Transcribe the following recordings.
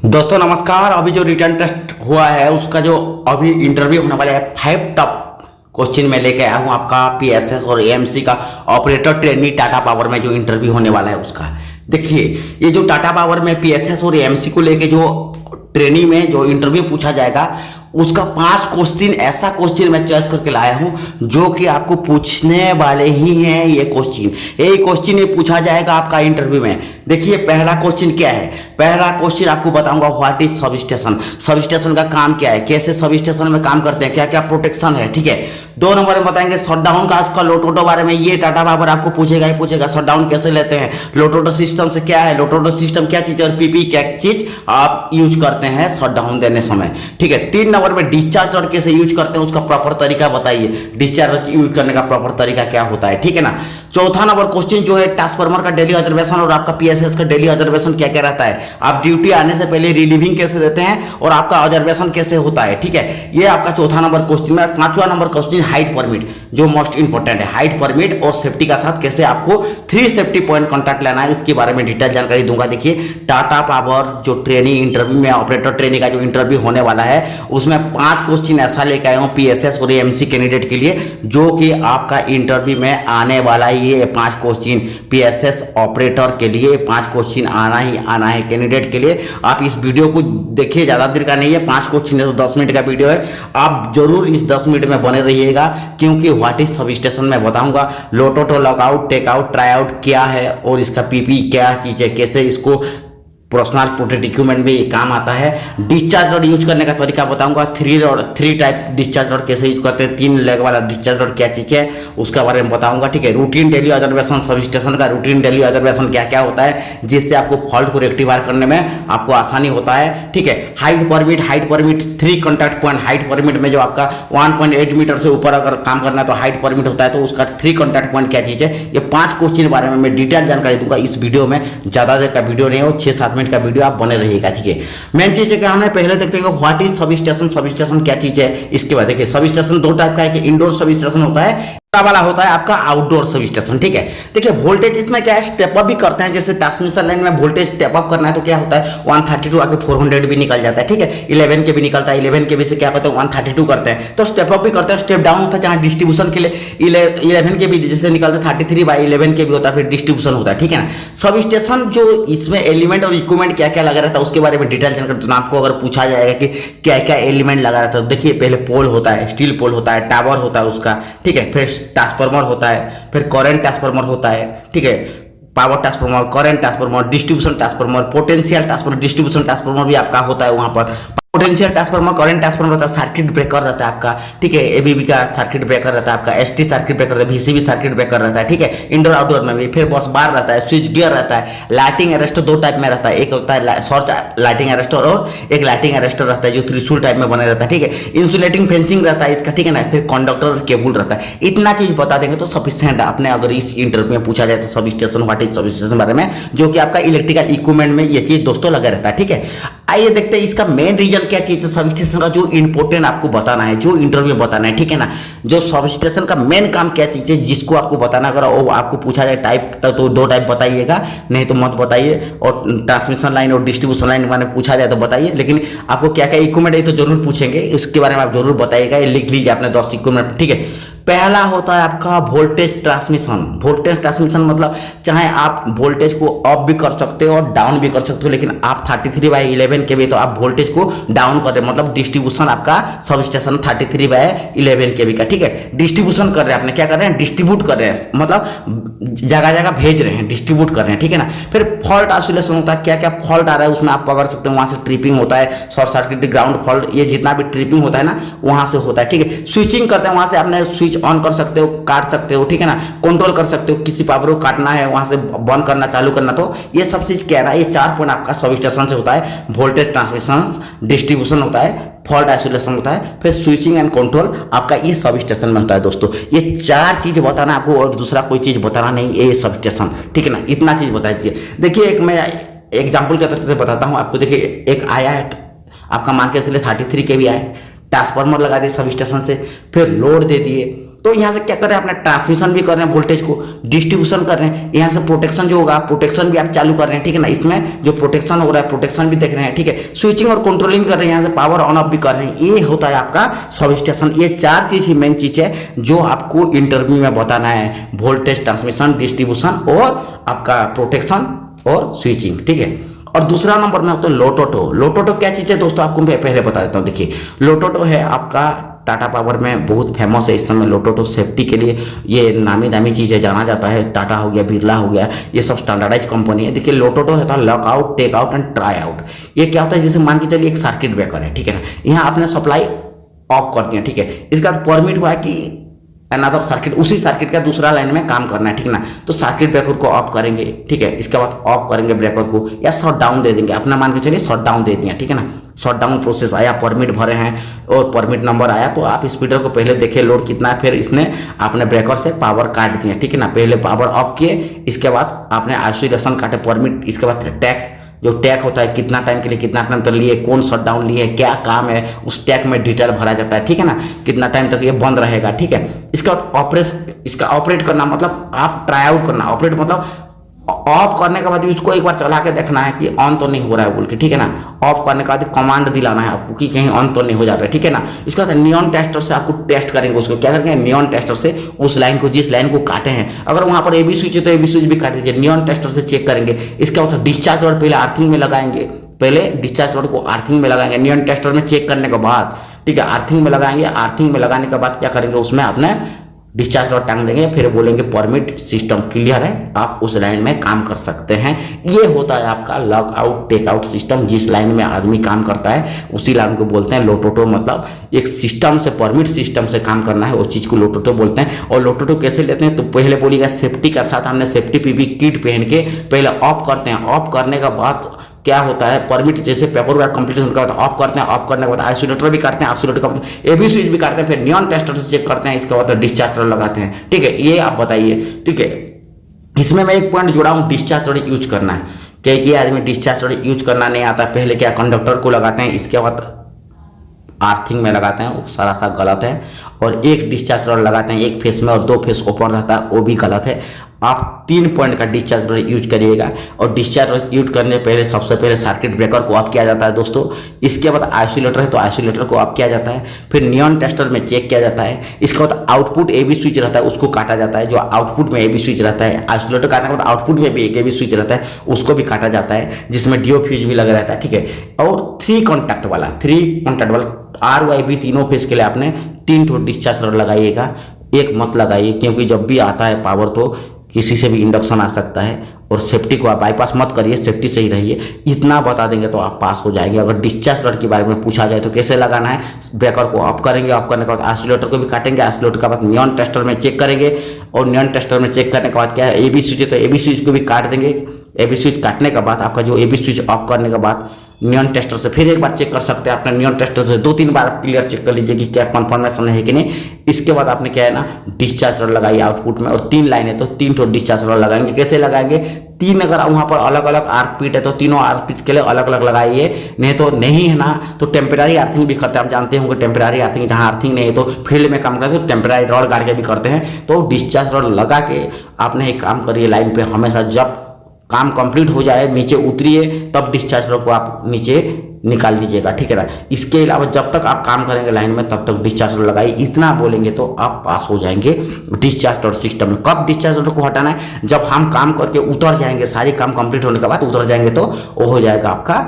दोस्तों नमस्कार। अभी जो रिटर्न टेस्ट हुआ है उसका जो अभी इंटरव्यू होने वाला है 5 टॉप क्वेश्चन में लेके आया हूँ आपका पीएसएस और एएमसी का ऑपरेटर ट्रेनी टाटा पावर में जो इंटरव्यू होने वाला है उसका। देखिए ये जो टाटा पावर में पीएसएस और एएमसी को लेके जो ट्रेनी में जो इंटरव्यू पूछा जाएगा उसका 5 क्वेश्चन ऐसा क्वेश्चन मैं चॉइस करके लाया हूं जो कि आपको पूछने वाले ही हैं। ये क्वेश्चन ये पूछा जाएगा आपका इंटरव्यू में। देखिए पहला क्वेश्चन क्या है। पहला क्वेश्चन आपको बताऊंगा what is sub station. Sub station का काम क्या है, कैसे सब स्टेशन में काम करते हैं, क्या क्या प्रोटेक्शन है, ठीक है। 2 नंबर में बताएंगे शटडाउन का उसका लोटोटो बारे में। ये टाटा पावर आपको पूछेगा ही पूछेगा शटडाउन कैसे लेते हैं, लोटोटो सिस्टम से क्या है, लोटोटो सिस्टम क्या चीज और पीपी क्या चीज आप यूज करते हैं शटडाउन देने समय, ठीक है। 3 नंबर में डिस्चार्ज और कैसे यूज करते हैं उसका प्रॉपर तरीका बताइए, डिस्चार्ज यूज करने का प्रॉपर तरीका क्या होता है, ठीक है ना। चौथा नंबर क्वेश्चन जो है ट्रांसफार्मर का डेली ऑब्जर्वेशन और आपका पीएसएस का डेली ऑब्जर्वेशन क्या क्या रहता है, आप ड्यूटी आने से पहले रिलीविंग कैसे देते हैं और आपका ऑब्जर्वेशन कैसे होता है, ठीक है। ये आपका चौथा नंबर क्वेश्चन है। 5वां नंबर क्वेश्चन हाइट परमिट जो मोस्ट इंपॉर्टेंट है। हाइट परमिट और सेफ्टी का साथ कैसे आपको 3 सेफ्टी पॉइंट कॉन्टैक्ट लेना है इसके बारे में डिटेल जानकारी दूंगा। देखिए टाटा पावर जो ट्रेनिंग इंटरव्यू में ऑपरेटर ट्रेनिंग का जो इंटरव्यू होने वाला है उसमें 5 क्वेश्चन ऐसा लेकर आया हूं पीएसएस और एएमसी कैंडिडेट के लिए जो कि आपका इंटरव्यू में आने वाला है। ये 5 क्वेश्चन पीएसएस ऑपरेटर के लिए 5 क्वेश्चन आना है कैंडिडेट के लिए। आप इस वीडियो को देखिए, ज्यादा देर का नहीं है, 5 क्वेश्चन है तो 10 मिनट का वीडियो है। आप जरूर इस 10 मिनट में बने रहिएगा क्योंकि व्हाट इज सब स्टेशन में बताऊंगा। लोटोटो लॉकआउट टेकआउट ट्राई आउट क्या है और इसका पीपी क्या चीज है, कैसे इसको पर्सनल प्रोटेक्ट इक्विपमेंट में ये काम आता है। डिस्चार्ज रॉड यूज करने का तरीका बताऊंगा। 3 टाइप डिस्चार्ज रॉड कैसे यूज करते हैं, 3 लेग वाला डिस्चार्ज रॉड क्या चीज है उसका बारे में बताऊंगा, ठीक है। Routine daily observation sub station का रूटीन डेली ऑब्जर्वेशन क्या क्या होता है जिससे आपको फॉल्ट को रेक्टिफाई करने में आपको आसानी होता है, ठीक है। Height permit 3 contact point. Height permit में जो आपका 1.8 मीटर से ऊपर अगर काम करना है तो हाइट परमिट होता है, तो उसका 3 कॉन्टैक्ट पॉइंट क्या चीज है। ये 5 क्वेश्चन के बारे में मैं डिटेल जानकारी दूंगा इस वीडियो में। ज्यादा देर का वीडियो नहीं हो, 6-7 मिनट का वीडियो आप बने रहिएगा, ठीक है। मेन चीज है कि हमने पहले देखते हैं व्हाट इज सब स्टेशन क्या चीज है। इसके बाद देखिए सब स्टेशन 2 टाइप का है कि इंडोर सब स्टेशन होता है वाला होता है आपका आउटडोर सब स्टेशन, ठीक है। देखिए वोल्टेज इसमें क्या है स्टेप अप भी करते हैं। जैसे ट्रांसमिशन लाइन में वोल्टेज स्टेप अप करना है तो क्या होता है 132 आके 400 भी निकल जाता है, ठीक है। 11 के भी निकलता है, 11 के भी से क्या करते हैं 132 करते हैं, तो स्टेप अप भी करते हैं। स्टेप डाउन होता है जहां डिस्ट्रीब्यूशन के लिए 11 के भी जैसे निकलता है 33/11 के भी होता है, फिर डिस्ट्रीब्यूशन होता है, ठीक है ना। सब स्टेशन जो इसमें एलिमेंट और इक्विपमेंट क्या क्या लगा रहता है उसके बारे में डिटेल जानकर आपको अगर पूछा जाएगा कि क्या क्या एलिमेंट लगा रहता है, देखिए पहले पोल होता है, स्टील पोल होता है, टावर होता है उसका, ठीक है। फिर ट्रांसफार्मर होता है, फिर करंट ट्रांसफार्मर होता है, ठीक है। Power transformer, current transformer, distribution transformer, potential transformer, distribution transformer भी आपका होता है वहां पर। पोटेंशियल ट्रांसफार्मर, करंट ट्रांसफार्मर होता है, सर्किट ब्रेकर रहता है आपका, ठीक है। एबीबी का सर्किट ब्रेकर रहता है आपका, एसटी सर्किट ब्रेकर रहता है, वीसीबी सर्किट ब्रेकर रहता है, ठीक है। इंडोर आउटडोर में भी। फिर बस बार रहता है, स्विच गियर रहता है, लाइटिंग अरेस्टर 2 टाइप में रहता है। एक होता है शॉर्ट लाइटिंग अरेस्टर और एक लाइटिंग अरेस्टर रहता है जो त्रिशूल टाइप में बने रहता है, ठीक है। इंसुलेटिंग फेंसिंग रहता है इसका, ठीक है ना। फिर कंडक्टर और केबल रहता है। इतना चीज बता देंगे तो सफिशिएंट आपने अगर इस इंटरव्यू में पूछा जाए तो sub station what is sub station बारे में जो कि आपका इलेक्ट्रिकल इक्विपमेंट में ये चीज दोस्तों लगा रहता है, ठीक है। आइए देखते हैं इसका मेन रीजन क्या चीज है सब स्टेशन का, जो इंपॉर्टेंट आपको बताना है, जो इंटरव्यू में बताना है, ठीक है ना। जो सब स्टेशन का मेन काम क्या चीज है जिसको आपको बताना, अगर वो आपको पूछा जाए टाइप तो 2 टाइप बताइएगा, नहीं तो मत बताइए। और ट्रांसमिशन लाइन और डिस्ट्रीब्यूशन लाइन मैंने पूछा जाए तो बताइए, लेकिन आपको क्या क्या इक्विपमेंट है तो जरूर पूछेंगे, इसके बारे में आप जरूर बताइएगा। ये लिख लीजिए आपने 10 इक्विपमेंट, ठीक है। पहला होता है आपका वोल्टेज ट्रांसमिशन। वोल्टेज ट्रांसमिशन मतलब चाहे आप वोल्टेज को अप भी कर सकते हो और डाउन भी कर सकते हो, लेकिन आप 33/11 के भी तो आप वोल्टेज को डाउन कर रहे हैं, मतलब डिस्ट्रीब्यूशन आपका सब स्टेशन 33/11 के भी का, ठीक है। डिस्ट्रीब्यूशन कर रहे हैं, आपने क्या कर रहे हैं डिस्ट्रीब्यूट कर रहे हैं, मतलब जगह जगह भेज रहे हैं, डिस्ट्रीब्यूट कर रहे हैं, ठीक है ना। फिर फॉल्ट आइसोलेशन होता है, क्या क्या फॉल्ट आ रहा है उसमें आप पकड़ सकते हो, वहां से ट्रिपिंग होता है, शॉर्ट सर्किट, ग्राउंड फॉल्ट, ये जितना भी ट्रिपिंग होता है ना वहां से होता है, ठीक है। स्विचिंग करते हैं, वहां से आपने स्विच ऑन कर सकते हो, काट सकते हो, ठीक है ना। कंट्रोल कर सकते हो, किसी पावर को काटना है वहां से बंद करना चालू करना, तो ये सब चीज क्या है ना, ये 4 पॉइंट आपका सब स्टेशन से होता है। वोल्टेज ट्रांसमिशन, डिस्ट्रीब्यूशन होता है, फॉल्ट आइसोलेशन होता है, फिर स्विचिंग एंड कंट्रोल आपका ये सब स्टेशन में होता है दोस्तों। ये 4 चीज बताना आपको और दूसरा कोई चीज बताना नहीं, ये सब स्टेशन, ठीक है ना। इतना चीज बता दीजिए। देखिए एक मैं एग्जाम्पल के तरह से बताता हूँ आपको। देखिए एक आया है आपका, मान के चलिए 33 के भी आए, ट्रांसफार्मर लगा दिए सब स्टेशन से, फिर लोड दे दिए तो यहाँ से क्या कर रहे हैं, अपना ट्रांसमिशन भी कर रहे हैं वोल्टेज को, डिस्ट्रीब्यूशन कर रहे हैं, यहाँ से प्रोटेक्शन जो होगा प्रोटेक्शन भी आप चालू कर रहे हैं, ठीक है ना। इसमें जो प्रोटेक्शन हो रहा है प्रोटेक्शन भी देख रहे हैं, ठीक है। स्विचिंग और कंट्रोलिंग कर रहे हैं, यहाँ से पावर ऑन ऑफ भी कर रहे हैं। ये होता है आपका सब स्टेशन। ये 4 चीज ही मेन चीज है जो आपको इंटरव्यू में बताना है, वोल्टेज, ट्रांसमिशन, डिस्ट्रीब्यूशन और आपका प्रोटेक्शन और स्विचिंग, ठीक है। और दूसरा नंबर में होता है लोटोटो। लोटोटो क्या चीज है दोस्तों, आपको मैं पहले बता देता हूँ। देखिए लोटोटो है आपका टाटा पावर में बहुत फेमस है इस समय। लोटोटो सेफ्टी के लिए ये नामी दामी चीज़ें जाना जाता है। टाटा हो गया, बिरला हो गया, ये सब स्टैंडर्डाइज कंपनी है। देखिए लोटोटो होता है lockout, tag out and try out. ये क्या होता है, जैसे मान के चलिए एक सर्किट ब्रेकर है, ठीक है ना। यहाँ आपने सप्लाई ऑफ कर दिया, ठीक है। इसका परमिट हुआ है कि अनदर सर्किट, उसी सर्किट का दूसरा लाइन में काम करना है, ठीक ना। तो सर्किट ब्रेकर को ऑफ करेंगे, ठीक है। इसके बाद ऑफ करेंगे ब्रेकर को या शट डाउन दे देंगे, अपना मान के चलिए शट डाउन दे दिया, ठीक है ना। शट डाउन प्रोसेस आया, परमिट भरे हैं और परमिट नंबर आया, तो आप स्पीडर को पहले देखिए लोड कितना है, फिर इसने आपने ब्रेकर से पावर काट दिया, ठीक है ना। पहले पावर ऑफ किए, इसके बाद आपने आइसोलेशन काटे, परमिट, इसके बाद टैग, जो टैग होता है कितना टाइम के लिए कितना टाइम तक लिए, कौन शट डाउन लिए, क्या काम है, उस टैग में डिटेल भरा जाता है, ठीक है ना। कितना टाइम तक ये बंद रहेगा, ठीक है। इसके बाद इसका ऑपरेट करना, मतलब आप ट्राई आउट करना। ऑपरेट मतलब ऑफ करने के बाद इसको एक बार चला के देखना है कि ऑन तो नहीं हो रहा है बोल के, ठीक है ना। ऑफ करने के बाद कमांड दिलाना है आपको कि कहीं ऑन तो नहीं हो जा रहा है, ठीक है ना। इसके बाद नियॉन टेस्टर से आपको टेस्ट करेंगे, उसको क्या करेंगे, नियॉन टेस्टर से उस लाइन को, जिस लाइन को काटे हैं, अगर वहां पर एबी स्विच है तो एबी स्विच भी काट दीजिए, नियॉन टेस्टर से चेक करेंगे। इसके बाद डिस्चार्ज रॉड पहले अर्थिंग में लगाएंगे, पहले डिस्चार्ज रॉड को अर्थिंग में लगाएंगे नियॉन टेस्टर में चेक करने के बाद, ठीक है। अर्थिंग में लगाएंगे, अर्थिंग में लगाने के बाद क्या करेंगे, उसमें अपने डिस्चार्ज रॉड टांग देंगे, फिर बोलेंगे परमिट, सिस्टम क्लियर है, आप उस लाइन में काम कर सकते हैं। ये होता है आपका lock out tag out system. जिस लाइन में आदमी काम करता है उसी लाइन को बोलते हैं लोटोटो। मतलब एक सिस्टम से, परमिट सिस्टम से काम करना है, वो चीज़ को लोटोटो बोलते हैं। और लोटोटो कैसे लेते हैं, तो पहले बोलिएगा सेफ्टी का साथ, हमने सेफ्टी पीपी किट पहन के पहले ऑफ करते हैं। ऑफ करने के बाद क्या होता है, परमिट जैसे पेपर वर्क कंप्लीट होने के बाद ऑफ करते हैं। ऑफ करने के बाद आइसोलेटर भी काटते हैं, आइसोलेटर का एबी स्विच भी काटते हैं, फिर नियॉन टेस्टर से चेक करते हैं, इसके बाद डिस्चार्ज रॉड लगाते हैं, ठीक है। ये आप बताइए, ठीक है। इसमें मैं एक पॉइंट जोड़ा हूँ, डिस्चार्ज रॉड यूज करना है। कई आदमी डिस्चार्ज रॉड यूज करना नहीं आता, पहले क्या कंडक्टर को लगाते हैं, इसके बाद आर्थिंग में लगाते हैं, वो सारा सा गलत है। और एक डिस्चार्ज रॉड लगाते हैं एक फेस में और 2 फेस ओपन रहता है, वो भी गलत है। आप 3 पॉइंट का डिस्चार्ज रॉड यूज करिएगा। और डिस्चार्ज रॉड यूज करने पहले सबसे पहले सर्किट ब्रेकर को ऑफ किया जाता है दोस्तों। इसके बाद आइसोलेटर है तो आइसोलेटर को ऑफ किया जाता है, फिर नियॉन टेस्टर में चेक किया जाता है। इसके बाद आउटपुट एबी स्विच रहता है, उसको काटा जाता है। जो आउटपुट में एबी स्विच रहता है, आइसोलेटर काटने के बाद आउटपुट में भी एक एबी स्विच रहता है, उसको भी काटा जाता है, जिसमें डीओ फ्यूज भी लगा रहता है, ठीक है। और 3 कॉन्टैक्ट वाला आर वाई बी तीनों फेस के लिए आपने 3 ठो डिस्चार्ज रॉड लगाइएगा, एक मत लगाइए, क्योंकि जब भी आता है पावर तो किसी से भी इंडक्शन आ सकता है। और सेफ्टी को आप बाईपास मत करिए, सेफ्टी से ही रहिए। इतना बता देंगे तो आप पास हो जाएंगे। अगर डिस्चार्ज रॉड के बारे में पूछा जाए तो कैसे लगाना है, ब्रेकर को ऑफ करेंगे, ऑफ करने के बाद आइसोलेटर को भी काटेंगे, आइसोलेटर के बाद नियॉन टेस्टर में चेक करेंगे, और नियॉन टेस्टर में चेक करने के बाद क्या है, एबी स्विच है तो एबी स्विच को भी काट देंगे। एबी स्विच काटने के बाद आपका जो एबी स्विच ऑफ करने के बाद नियॉन टेस्टर से फिर एक बार चेक कर सकते हैं। अपने नियॉन टेस्टर से 2-3 बार क्लियर चेक कर लीजिए कि क्या कंफर्मेशन है कि नहीं। इसके बाद आपने क्या है ना, डिस्चार्ज रॉड लगाइए आउटपुट में, और 3 लाइन है तो 3 ठो डिस्चार्ज रॉड लगाएंगे। कैसे लगाएंगे, 3 अगर वहाँ पर अलग अलग आर्क पीट है तो तीनों आर्क पीट के लिए अलग अलग लगाइए। नहीं तो नहीं है ना तो टेम्पररी आर्थिंग भी करते हैं, आप जानते होंगे टेम्पररी आर्थिंग, जहाँ आर्थिंग नहीं है तो फील्ड में काम करते हैं तो टेम्पररी रॉड गाड़ के भी करते हैं। तो डिस्चार्ज रॉड लगा के आपने एक काम करिए, लाइन पे हमेशा जब काम कंप्लीट हो जाए नीचे उतरिए, तब डिस्चार्ज रॉड को आप नीचे निकाल लीजिएगा, ठीक है ना। इसके अलावा जब तक आप काम करेंगे लाइन में तब तक डिस्चार्ज रॉड लगाइए। इतना बोलेंगे तो आप पास हो जाएंगे डिस्चार्ज रॉड सिस्टम में। कब डिस्चार्ज रॉड को हटाना है, जब हम काम करके उतर जाएंगे, सारी काम कंप्लीट होने के बाद उतर जाएंगे तो वो हो जाएगा आपका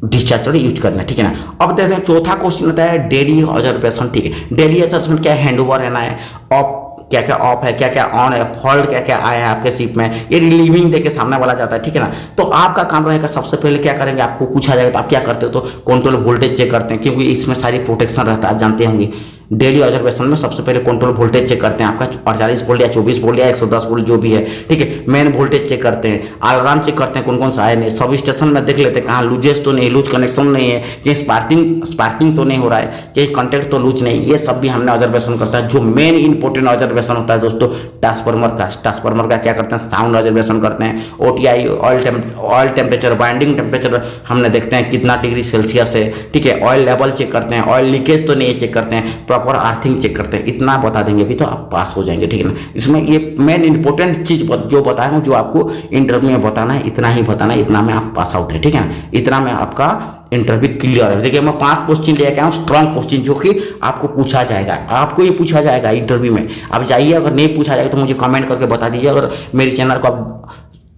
डिस्चार्ज रॉड यूज करना है, ठीक है ना। अब देखते हैं चौथा क्वेश्चन होता है डेली ऑब्जर्वेशन, ठीक है। डेली ऑब्जर्वेशन क्या है, हैंड ओवर रहना है, ऑफ क्या क्या ऑफ है, क्या क्या ऑन है, फॉल्ट क्या क्या आया है आपके शिप में, ये रिलीविंग देके सामने वाला जाता है, ठीक है ना। तो आपका काम रहेगा, सबसे पहले क्या करेंगे, आपको पूछा जाएगा तो आप क्या करते हो, तो कंट्रोल वोल्टेज चेक करते हैं, क्योंकि इसमें सारी प्रोटेक्शन रहता है, आप जानते होंगे। डेली ऑब्जर्वेशन में सबसे पहले कंट्रोल वोल्टेज चेक करते हैं, आपका 48 वोल्ट या 24 वोल्ट या 110 वोल्ट जो भी है, ठीक है। मेन वोल्टेज चेक करते हैं, अलार्म चेक करते हैं कौन कौन सा है नहीं, सब स्टेशन में देख लेते हैं कहाँ लूजेस तो नहीं, लूज कनेक्शन नहीं है, कहीं स्पार्किंग तो नहीं हो रहा है, कहीं कॉन्टेक्ट तो लूज नहीं, ये सब भी हमने ऑब्जर्वेशन करता है। जो मेन इंपॉर्टेंट ऑब्जर्वेशन होता है दोस्तों ट्रांसफार्मर का क्या करते हैं, साउंड ऑब्जर्वेशन करते हैं, ओटीआई ऑयल टेम्परेचर, बाइंडिंग टेम्परेचर हमने देखते हैं कितना डिग्री सेल्सियस है, ठीक है। ऑयल लेवल चेक करते हैं, ऑयल लीकेज तो नहीं चेक करते हैं, प्रॉपर अर्थिंग चेक करते हैं, इतना बता देंगे भी तो आप पास हो जाएंगे, ठीक है ना। इसमें ये मेन इंपॉर्टेंट चीज़ जो बताया हूँ, जो आपको इंटरव्यू में बताना है, इतना ही बताना है, इतना में आप पास आउट है, ठीक है ना। इतना में आपका इंटरव्यू क्लियर है। देखिए मैं 5 क्वेश्चन लेके आया हूँ, स्ट्रॉन्ग क्वेश्चन, जो कि आपको पूछा जाएगा, आपको ये पूछा जाएगा इंटरव्यू में। आप जाइए, अगर नहीं पूछा जाएगा तो मुझे कमेंट करके बता दीजिए। अगर मेरे चैनल को आप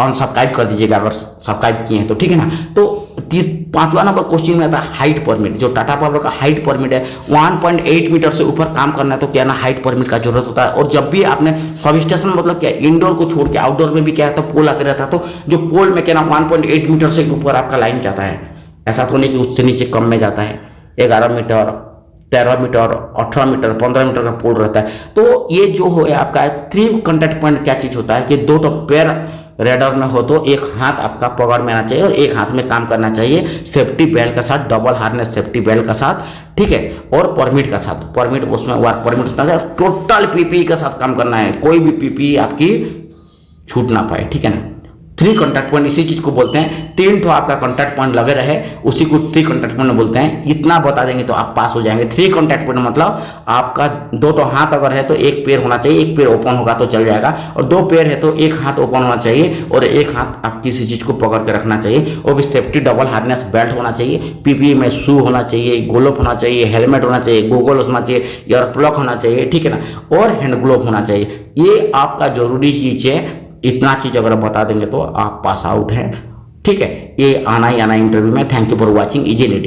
अनसब्सक्राइब कर दीजिएगा अगर सब्सक्राइब किए हैं तो, ठीक है ना। तो 5वां नंबर क्वेश्चन में आता है हाइट परमिट। जो टाटा पावर का हाइट परमिट है 1.8 मीटर से ऊपर काम करना है तो क्या ना हाइट परमिट का जरूरत होता है। और जब भी आपने सब स्टेशन मतलब क्या इंडोर को छोड़ के आउटडोर में भी क्या है तो पोल आते रहता है, तो जो पोल में क्या ना 1.8 मीटर से ऊपर आपका लाइन जाता है। ऐसा तो नहीं कि उससे नीचे कम में जाता है। 11 मीटर, 13 मीटर, 18 मीटर, 15 मीटर का पोल रहता है। तो ये जो हो आपका 3 कॉन्टैक्ट पॉइंट क्या चीज़ होता है कि 2 तो पैर रेडर में हो तो एक हाथ आपका पकड़ में आना चाहिए और एक हाथ में काम करना चाहिए सेफ्टी बेल्ट के साथ, डबल हार्नेस सेफ्टी बेल्ट के साथ, ठीक है। और परमिट का साथ, परमिट उसमें वर्क परमिट होता है, टोटल पीपीई के साथ काम करना है, कोई भी पीपीई आपकी छूट ना पाए, ठीक है ना। 3 कॉन्टैक्ट पॉइंट इसी चीज को बोलते हैं। 3 तो आपका कॉन्टैक्ट पॉइंट लगे रहे, उसी को 3 कॉन्टैक्ट पॉइंट बोलते हैं। इतना बता देंगे तो आप पास हो जाएंगे। 3 कॉन्टैक्ट पॉइंट मतलब आपका 2 तो हाथ अगर है तो एक पैर होना चाहिए, एक पैर ओपन होगा तो चल जाएगा, और 2 पैर है तो एक हाथ ओपन होना चाहिए और एक हाथ आप किसी चीज को पकड़ के रखना चाहिए। और भी सेफ्टी डबल हार्नेस बेल्ट होना चाहिए, पीपीई में शू होना चाहिए, ग्लोव होना चाहिए, हेलमेट होना चाहिए, गॉगल्स होना चाहिए, ईयर प्लग होना चाहिए, ठीक है ना, और हैंड ग्लोव होना चाहिए। ये आपका जरूरी चीज है। इतना चीज अगर बता देंगे तो आप पास आउट हैं, ठीक है। ये आना ही आना इंटरव्यू में। Thank you for watching easy reading.